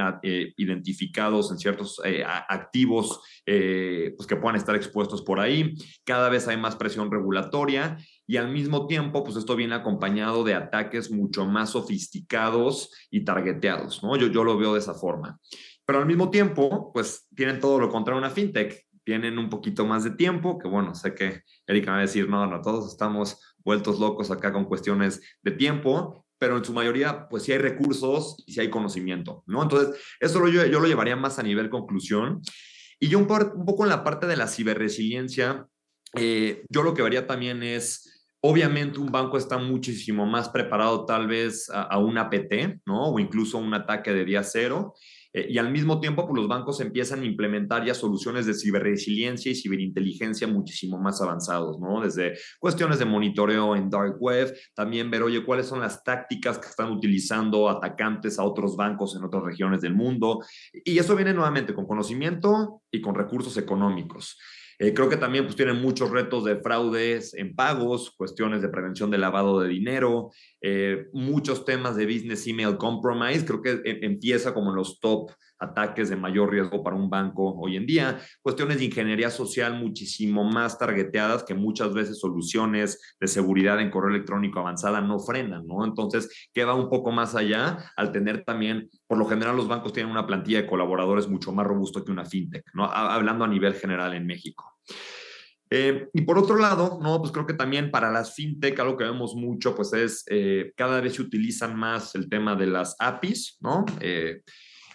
identificados en ciertos activos pues que puedan estar expuestos por ahí. Cada vez hay más presión regulatoria y al mismo tiempo, pues esto viene acompañado de ataques mucho más sofisticados y targeteados, ¿no? Yo lo veo de esa forma. Pero al mismo tiempo, pues tienen todo lo contrario a una fintech. Tienen un poquito más de tiempo, que bueno, sé que Erika va a decir, no, todos estamos vueltos locos acá con cuestiones de tiempo, pero en su mayoría, pues sí hay recursos y sí hay conocimiento, ¿no? Entonces, eso yo lo llevaría más a nivel conclusión. Y yo un poco en la parte de la ciberresiliencia, yo lo que vería también es, obviamente un banco está muchísimo más preparado tal vez a un APT, ¿no? O incluso un ataque de día cero. Y al mismo tiempo, pues los bancos empiezan a implementar ya soluciones de ciberresiliencia y ciberinteligencia muchísimo más avanzados, ¿no? Desde cuestiones de monitoreo en dark web, también ver, oye, cuáles son las tácticas que están utilizando atacantes a otros bancos en otras regiones del mundo. Y eso viene nuevamente con conocimiento y con recursos económicos. Creo que también pues, tienen muchos retos de fraudes en pagos, cuestiones de prevención de lavado de dinero, muchos temas de business email compromise. Creo que empieza como en los top ataques de mayor riesgo para un banco hoy en día. Cuestiones de ingeniería social muchísimo más targeteadas que muchas veces soluciones de seguridad en correo electrónico avanzada no frenan, ¿no? Entonces, ¿qué va un poco más allá al tener también, por lo general los bancos tienen una plantilla de colaboradores mucho más robusto que una fintech, ¿no? Hablando a nivel general en México. Y por otro lado, no, pues creo que también para las fintech algo que vemos mucho, pues es cada vez se utilizan más el tema de las APIs, ¿no?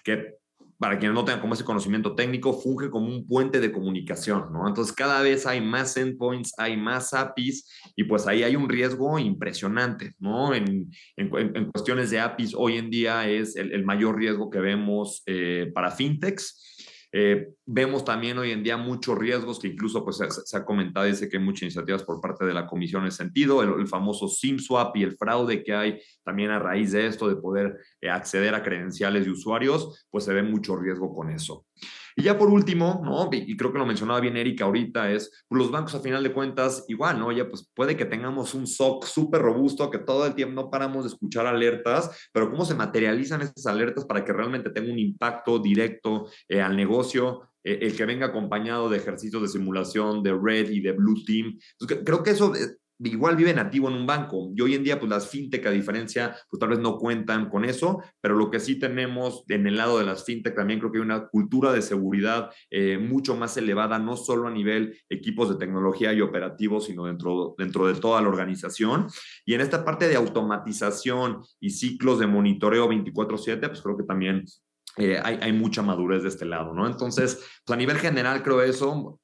Que para quienes no tengan como ese conocimiento técnico, funge como un puente de comunicación, ¿no? Entonces cada vez hay más endpoints, hay más APIs y pues ahí hay un riesgo impresionante, ¿no? En cuestiones de APIs hoy en día es el mayor riesgo que vemos para fintechs. Vemos también hoy en día muchos riesgos que incluso pues, se ha comentado, dice que hay muchas iniciativas por parte de la comisión en ese sentido, el famoso SIM swap y el fraude que hay también a raíz de esto, de poder acceder a credenciales de usuarios, pues se ve mucho riesgo con eso. Y ya por último, ¿no? Y creo que lo mencionaba bien Erika ahorita, es pues los bancos a final de cuentas, igual, ¿no? Ya pues puede que tengamos un SOC súper robusto, que todo el tiempo no paramos de escuchar alertas, pero ¿cómo se materializan esas alertas para que realmente tenga un impacto directo al negocio? El que venga acompañado de ejercicios de simulación de Red y de Blue Team. Entonces, creo que eso igual vive nativo en un banco. Y hoy en día, pues las fintech, a diferencia, pues tal vez no cuentan con eso, pero lo que sí tenemos en el lado de las fintech también creo que hay una cultura de seguridad mucho más elevada, no solo a nivel equipos de tecnología y operativos, sino dentro de toda la organización. Y en esta parte de automatización y ciclos de monitoreo 24/7, pues creo que también hay mucha madurez de este lado, ¿no? Entonces, pues a nivel general creo eso,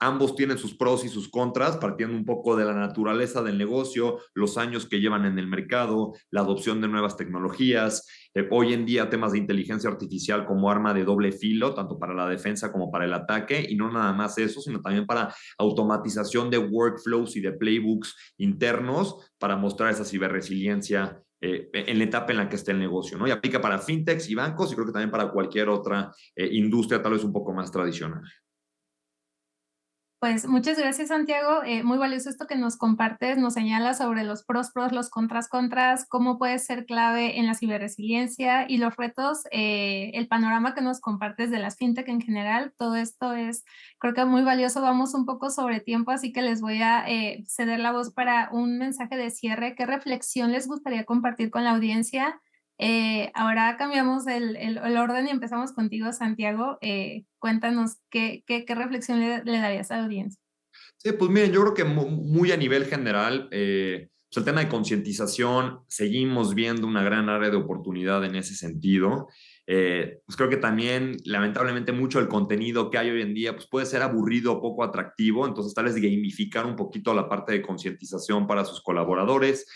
ambos tienen sus pros y sus contras, partiendo un poco de la naturaleza del negocio, los años que llevan en el mercado, la adopción de nuevas tecnologías, hoy en día temas de inteligencia artificial como arma de doble filo, tanto para la defensa como para el ataque, y no nada más eso, sino también para automatización de workflows y de playbooks internos para mostrar esa ciberresiliencia en la etapa en la que esté el negocio, ¿no? Y aplica para fintechs y bancos y creo que también para cualquier otra industria tal vez un poco más tradicional. Pues muchas gracias, Santiago. Muy valioso esto que nos compartes, nos señalas sobre los pros, los contras, cómo puede ser clave en la ciberresiliencia y los retos, el panorama que nos compartes de las fintech en general. Todo esto es, creo que muy valioso. Vamos un poco sobre tiempo, así que les voy a ceder la voz para un mensaje de cierre. ¿Qué reflexión les gustaría compartir con la audiencia? Ahora cambiamos el orden y empezamos contigo, Santiago. Cuéntanos qué reflexión le darías a la audiencia. Sí, pues miren, yo creo que muy a nivel general, pues el tema de concientización, seguimos viendo una gran área de oportunidad en ese sentido. Pues creo que también, lamentablemente, mucho del contenido que hay hoy en día pues puede ser aburrido o poco atractivo, entonces tal vez gamificar un poquito la parte de concientización para sus colaboradores.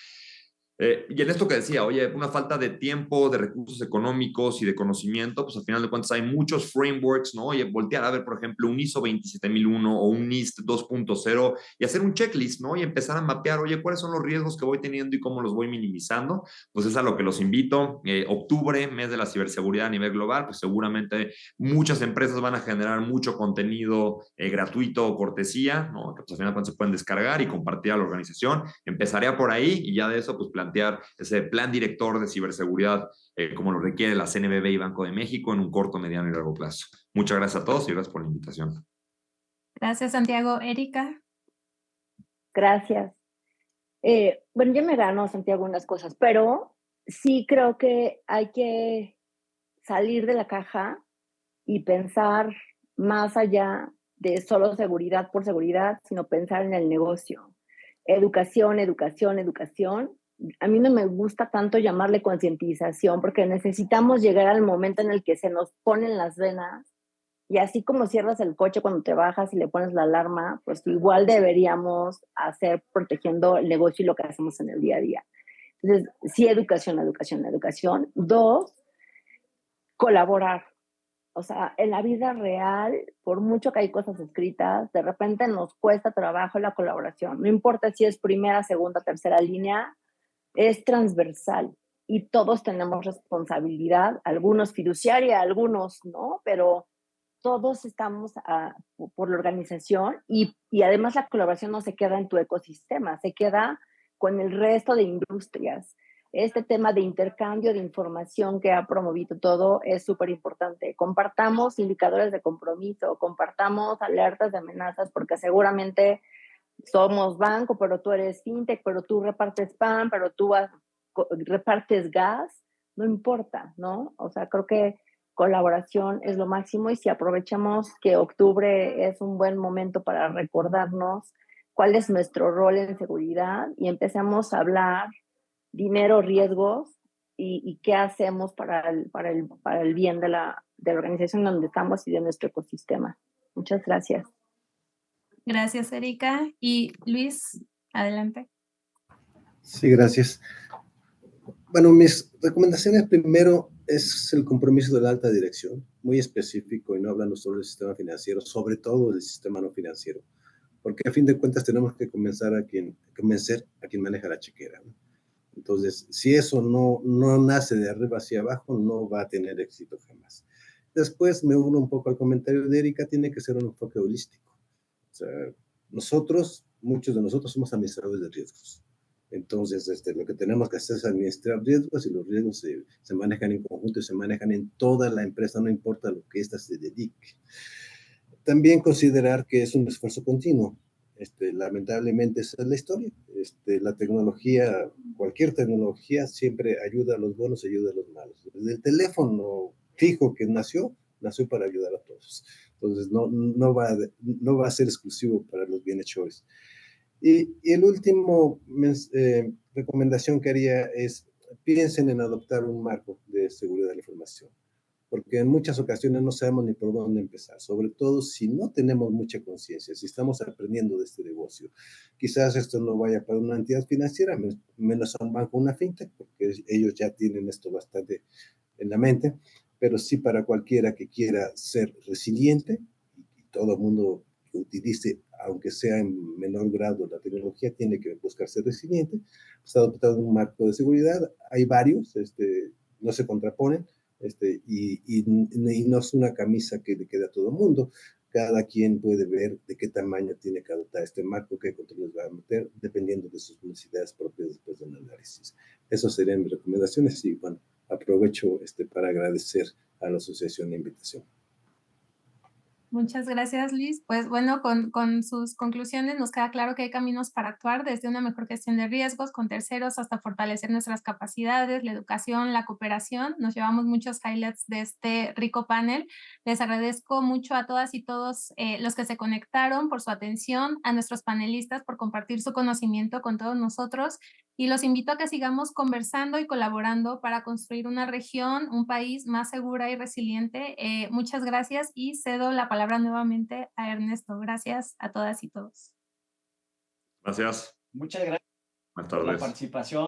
Y en esto que decía, oye, una falta de tiempo, de recursos económicos y de conocimiento, pues al final de cuentas hay muchos frameworks, ¿no? Oye, voltear a ver, por ejemplo, un ISO 27001 o un NIST 2.0 y hacer un checklist, ¿no? Y empezar a mapear, oye, ¿cuáles son los riesgos que voy teniendo y cómo los voy minimizando? Pues es a lo que los invito. Octubre, mes de la ciberseguridad a nivel global, pues seguramente muchas empresas van a generar mucho contenido gratuito o cortesía, ¿no? Que pues al final de cuentas se pueden descargar y compartir a la organización. Empezaría por ahí y ya de eso, pues plantear ese plan director de ciberseguridad como lo requiere la CNBV y Banco de México en un corto, mediano y largo plazo. Muchas gracias a todos y gracias por la invitación. Gracias, Santiago. Erika. Gracias. Bueno, ya me ganó, Santiago, unas cosas, pero sí creo que hay que salir de la caja y pensar más allá de solo seguridad por seguridad, sino pensar en el negocio. Educación, educación, educación. A mí no me gusta tanto llamarle concientización porque necesitamos llegar al momento en el que se nos ponen las venas y así como cierras el coche cuando te bajas y le pones la alarma, pues igual deberíamos hacer protegiendo el negocio y lo que hacemos en el día a día. Entonces, sí, educación, educación, educación. Dos, colaborar. O sea, en la vida real, por mucho que hay cosas escritas, de repente nos cuesta trabajo la colaboración. No importa si es primera, segunda, tercera línea, es transversal y todos tenemos responsabilidad, algunos fiduciaria, algunos no, pero todos estamos por la organización y además la colaboración no se queda en tu ecosistema, se queda con el resto de industrias. Este tema de intercambio de información que ha promovido todo es súper importante. Compartamos indicadores de compromiso, compartamos alertas de amenazas, porque seguramente somos banco, pero tú eres fintech, pero tú repartes pan, pero tú repartes gas, no importa, ¿no? O sea, creo que colaboración es lo máximo y si aprovechamos que octubre es un buen momento para recordarnos cuál es nuestro rol en seguridad y empezamos a hablar dinero, riesgos y qué hacemos para el bien de la organización donde estamos y de nuestro ecosistema. Muchas gracias. Gracias, Erika. Y Luis, adelante. Sí, gracias. Bueno, mis recomendaciones primero es el compromiso de la alta dirección, muy específico y no hablando solo del sistema financiero, sobre todo del sistema no financiero, porque a fin de cuentas tenemos que convencer a quien maneja la chequera, ¿no? Entonces, si eso no nace de arriba hacia abajo, no va a tener éxito jamás. Después me uno un poco al comentario de Erika, tiene que ser un enfoque holístico. O sea, muchos de nosotros somos administradores de riesgos. Entonces, lo que tenemos que hacer es administrar riesgos y los riesgos se manejan en conjunto y se manejan en toda la empresa, no importa lo que ésta se dedique. También considerar que es un esfuerzo continuo. Lamentablemente esa es la historia. La tecnología, cualquier tecnología siempre ayuda a los buenos y ayuda a los malos. Desde el teléfono fijo que nació para ayudar a todos. Entonces no va a ser exclusivo para los bienhechores. Y el último recomendación que haría es piensen en adoptar un marco de seguridad de la información. porque en muchas ocasiones no sabemos ni por dónde empezar, sobre todo si no tenemos mucha conciencia, si estamos aprendiendo de este negocio. Quizás esto no vaya para una entidad financiera, menos a un banco, una fintech, porque ellos ya tienen esto bastante en la mente, pero sí para cualquiera que quiera ser resiliente, y todo el mundo que utilice, aunque sea en menor grado la tecnología, tiene que buscar ser resiliente. Está adoptado un marco de seguridad, hay varios, no se contraponen, y no es una camisa que le quede a todo el mundo. Cada quien puede ver de qué tamaño tiene que adoptar este marco, qué controles va a meter, dependiendo de sus necesidades propias después de un análisis. Esas serían mis recomendaciones y bueno, aprovecho para agradecer a la asociación la invitación. Muchas gracias, Liz. Pues bueno, con sus conclusiones nos queda claro que hay caminos para actuar desde una mejor gestión de riesgos con terceros hasta fortalecer nuestras capacidades, la educación, la cooperación. Nos llevamos muchos highlights de este rico panel. Les agradezco mucho a todas y todos los que se conectaron por su atención, a nuestros panelistas por compartir su conocimiento con todos nosotros y los invito a que sigamos conversando y colaborando para construir una región, un país más segura y resiliente. Muchas gracias y cedo la palabra nuevamente a Ernesto. Gracias a todas y todos. Gracias. Muchas gracias Buenas por la tardes. participación,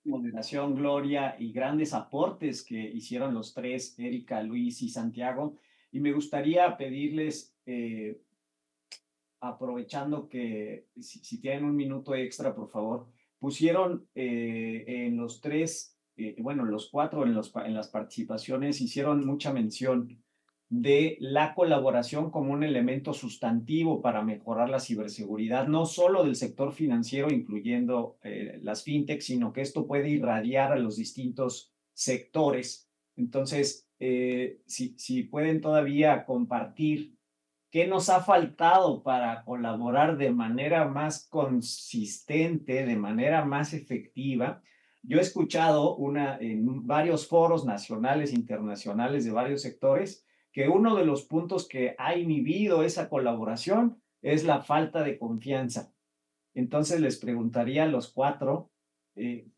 moderación, Gloria y grandes aportes que hicieron los tres, Erika, Luis y Santiago. Y me gustaría pedirles, aprovechando que si tienen un minuto extra, por favor, pusieron en los tres, bueno, los cuatro en las participaciones hicieron mucha mención de la colaboración como un elemento sustantivo para mejorar la ciberseguridad, no solo del sector financiero, incluyendo las fintech, sino que esto puede irradiar a los distintos sectores. Entonces, si pueden todavía compartir qué nos ha faltado para colaborar de manera más consistente, de manera más efectiva. Yo he escuchado en varios foros nacionales, internacionales de varios sectores, que uno de los puntos que ha inhibido esa colaboración es la falta de confianza. Entonces les preguntaría a los cuatro,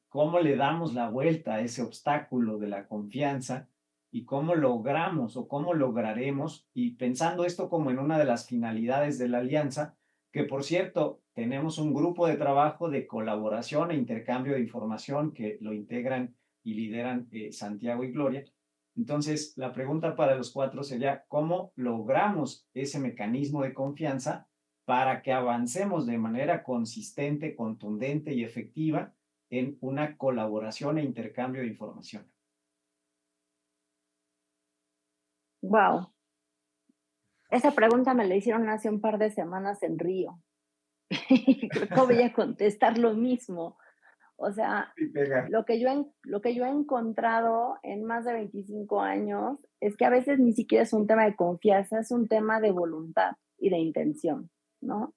¿cómo le damos la vuelta a ese obstáculo de la confianza? ¿Y cómo logramos o cómo lograremos? Y pensando esto como en una de las finalidades de la alianza, que por cierto, tenemos un grupo de trabajo de colaboración e intercambio de información que lo integran y lideran Santiago y Gloria. Entonces, la pregunta para los cuatro sería, ¿cómo logramos ese mecanismo de confianza para que avancemos de manera consistente, contundente y efectiva en una colaboración e intercambio de información? Wow. Esa pregunta me la hicieron hace un par de semanas en Río. Creo que voy a contestar lo mismo. O sea, lo que yo he encontrado en más de 25 años es que a veces ni siquiera es un tema de confianza, es un tema de voluntad y de intención, ¿no?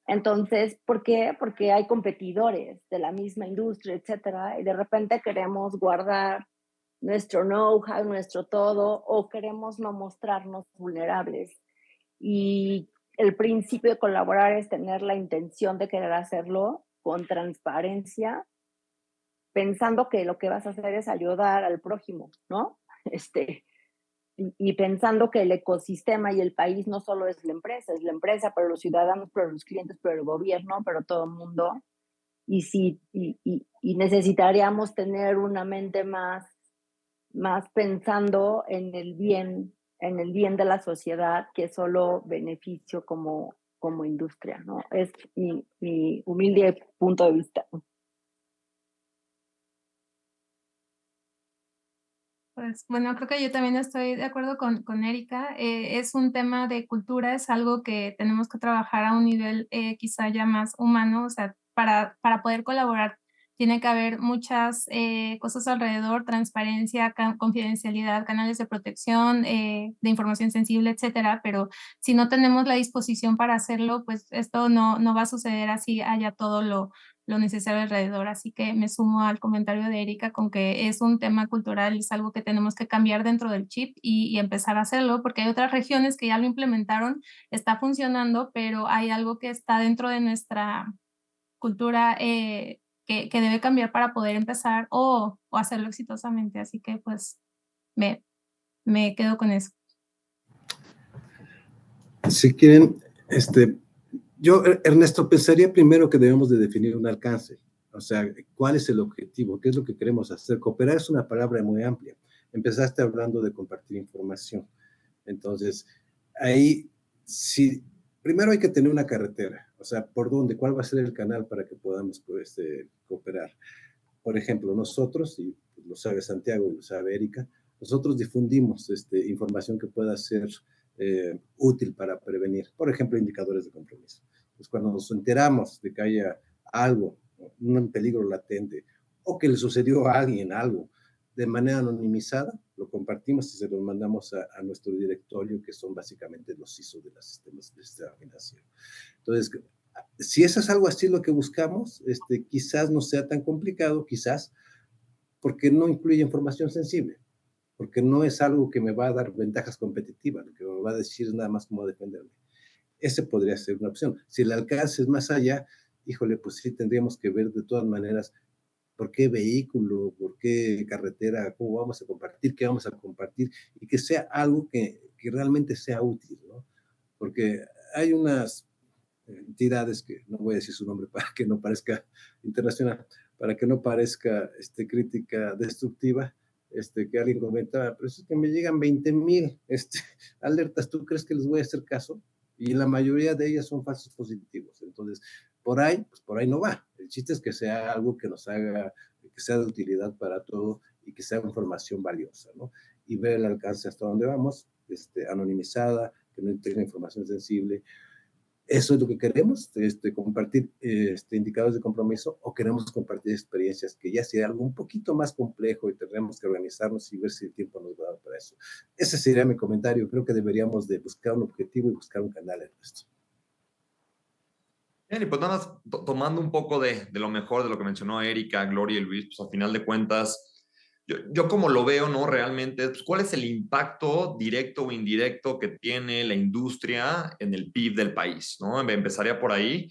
Entonces, ¿por qué? Porque hay competidores de la misma industria, etcétera, y de repente queremos guardar nuestro know-how, nuestro todo, o queremos no mostrarnos vulnerables. Y el principio de colaborar es tener la intención de querer hacerlo con transparencia, pensando que lo que vas a hacer es ayudar al prójimo, ¿no? Y pensando que el ecosistema y el país no solo es la empresa, pero los ciudadanos, pero los clientes, pero el gobierno, pero todo el mundo. Y necesitaríamos tener una mente más pensando en el bien de la sociedad que solo beneficio como industria, ¿no? Es mi humilde punto de vista. Pues bueno, creo que yo también estoy de acuerdo con Erika. Es un tema de cultura, es algo que tenemos que trabajar a un nivel quizá ya más humano, o sea, para poder colaborar tiene que haber muchas cosas alrededor, transparencia, confidencialidad, canales de protección, de información sensible, etcétera, pero si no tenemos la disposición para hacerlo, pues esto no va a suceder así haya todo lo necesario alrededor. Así que me sumo al comentario de Erika con que es un tema cultural, es algo que tenemos que cambiar dentro del chip y empezar a hacerlo, porque hay otras regiones que ya lo implementaron, está funcionando, pero hay algo que está dentro de nuestra cultura que debe cambiar para poder empezar o hacerlo exitosamente. Así que pues me Me quedo con eso. Si quieren, yo, Ernesto, pensaría primero que debemos de definir un alcance. O sea, ¿cuál es el objetivo? ¿Qué es lo que queremos hacer? Cooperar es una palabra muy amplia. Empezaste hablando de compartir información. Entonces, ahí sí, primero hay que tener una carretera. O sea, ¿por dónde? ¿Cuál va a ser el canal para que podamos cooperar? Por ejemplo, nosotros, y lo sabe Santiago y lo sabe Erika, nosotros difundimos información que pueda ser útil para prevenir, por ejemplo, indicadores de compromiso. Pues cuando nos enteramos de que haya algo, un peligro latente, o que le sucedió a alguien algo, de manera anonimizada, lo compartimos y se lo mandamos a nuestro directorio, que son básicamente los CISO de los sistemas de examinación. Entonces, si eso es algo así lo que buscamos, quizás no sea tan complicado, quizás, porque no incluye información sensible, porque no es algo que me va a dar ventajas competitivas, lo que me va a decir nada más cómo defenderme. Ese podría ser una opción. Si el alcance es más allá, híjole, pues sí tendríamos que ver de todas maneras por qué vehículo, por qué carretera, cómo vamos a compartir, qué vamos a compartir, y que sea algo que realmente sea útil, ¿no? Porque hay unas entidades que no voy a decir su nombre para que no parezca internacional, para que no parezca crítica destructiva, que alguien comentaba, pero es que me llegan 20,000 alertas, ¿tú crees que les voy a hacer caso? Y la mayoría de ellas son falsos positivos. Entonces, pues por ahí no va. El chiste es que sea algo que nos haga, que sea de utilidad para todo y que sea información valiosa, ¿no? Y ver el alcance hasta dónde vamos, anonimizada, que no tenga información sensible. ¿Eso es lo que queremos? ¿Compartir indicadores de compromiso o queremos compartir experiencias que ya sea algo un poquito más complejo y tendremos que organizarnos y ver si el tiempo nos va a dar para eso? Ese sería mi comentario. Creo que deberíamos de buscar un objetivo y buscar un canal en esto. Bien, y pues nada más tomando un poco de lo mejor de lo que mencionó Erika, Gloria y Luis, pues a final de cuentas, yo como lo veo, ¿no? Realmente, pues, ¿cuál es el impacto directo o indirecto que tiene la industria en el PIB del país, ¿no? Empezaría por ahí.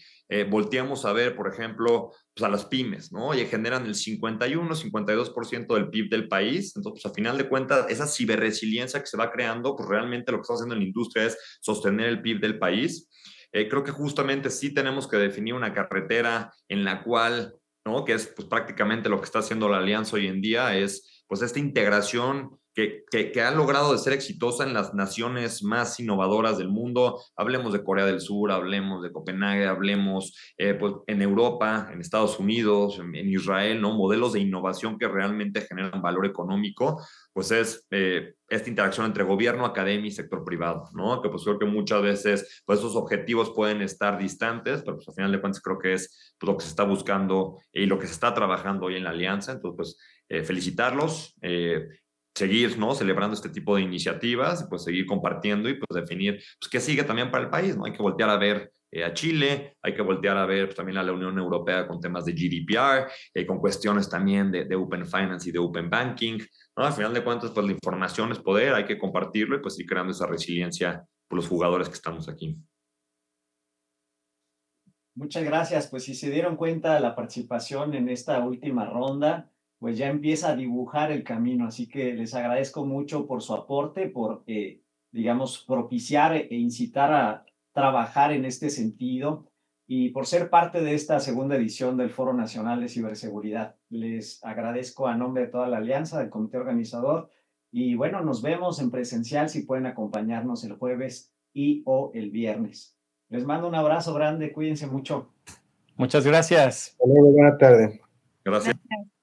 Volteamos a ver, por ejemplo, pues a las pymes, ¿no? Y generan el 51, 52% del PIB del país. Entonces, pues, a final de cuentas, esa ciberresiliencia que se va creando, pues realmente lo que está haciendo en la industria es sostener el PIB del país. Creo que justamente sí tenemos que definir una carretera en la cual, ¿no? Que es pues, prácticamente lo que está haciendo la Alianza hoy en día, es pues esta integración que ha logrado de ser exitosa en las naciones más innovadoras del mundo. Hablemos de Corea del Sur, hablemos de Copenhague, hablemos pues, en Europa, en Estados Unidos, en Israel, ¿no? Modelos de innovación que realmente generan valor económico, pues es esta interacción entre gobierno, academia y sector privado, ¿no? Que pues creo que muchas veces pues esos objetivos pueden estar distantes, pero pues al final de cuentas creo que es pues, lo que se está buscando y lo que se está trabajando hoy en la alianza. Entonces, pues felicitarlos, seguir, ¿no? Celebrando este tipo de iniciativas, pues seguir compartiendo y pues definir pues, qué sigue también para el país, ¿no? Hay que voltear a ver a Chile, hay que voltear a ver pues, también a la Unión Europea con temas de GDPR, con cuestiones también de Open Finance y de Open Banking, ¿no? Al final de cuentas, pues la información es poder, hay que compartirlo y pues ir creando esa resiliencia por los jugadores que estamos aquí. Muchas gracias. Pues si se dieron cuenta, la participación en esta última ronda, pues ya empieza a dibujar el camino. Así que les agradezco mucho por su aporte, por, digamos, propiciar e incitar a trabajar en este sentido y por ser parte de esta segunda edición del Foro Nacional de Ciberseguridad. Les agradezco a nombre de toda la alianza, del comité organizador, y bueno, nos vemos en presencial si pueden acompañarnos el jueves y o el viernes. Les mando un abrazo grande, cuídense mucho. Muchas gracias. Buenas tardes. Gracias. Gracias.